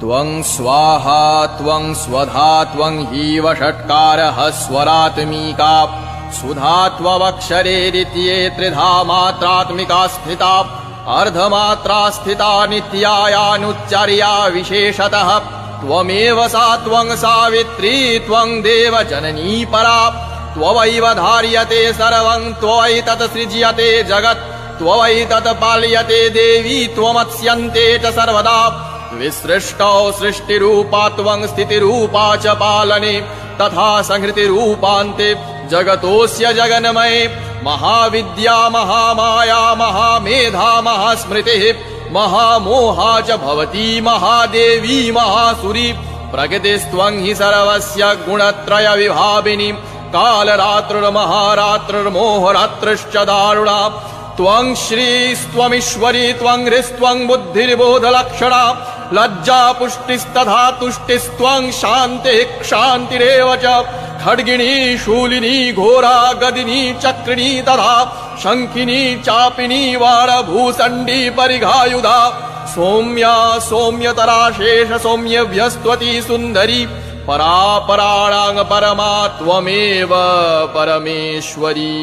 त्वं स्वाहा त्वं स्वधा त्वं हीव षट्कारः स्वरात्मिका सुधा त्वमक्षरे द्वितीये त्रिधा मात्रात्मिका स्थिता अर्धमात्रा स्थिता नित्यायानुच्चर्या विशेषतः त्वमेव सा त्वं सावित्री त्वं देवजननी परा त्ववैव धार्यते सर्वं त्वयैतत् सृज्यते जगत् त्वयैतत् पाल्यते देवी त्वमत्स्यन्ते च सर्वदा विसृष्टौ सृष्टिरूपा त्वं स्थितिरूपा च पालने तथा संहृतिरूपान्ते जगतोऽस्य जगन्मये महाविद्या महामाया महामेधा महास्मृतिः महामोहा च भवती महादेवी महासुरी प्रकृतिस्त्वं हि सर्वस्य गुणत्रय विभाविनी कालरात्रिर्महारात्रिर्मोहरात्रिश्च दारुणा त्वं श्रीस्त्वमीश्वरी त्वं ह्रीस्त्वं बुद्धिर्बोधलक्षणा लज्जा पुष्टिस्तथा तुष्टिस्त्वं शान्तिः क्षान्तिरेव च खड्गिनी शूलिनी घोरा गदिनी चक्रिणी तथा शङ्खिनी चापिनी वाणभूषण्डी परिघायुधा सौम्या सौम्यतरा शेष सौम्यव्यस्त्वती सुन्दरी परापराणां परमा त्वमेव परमेश्वरी।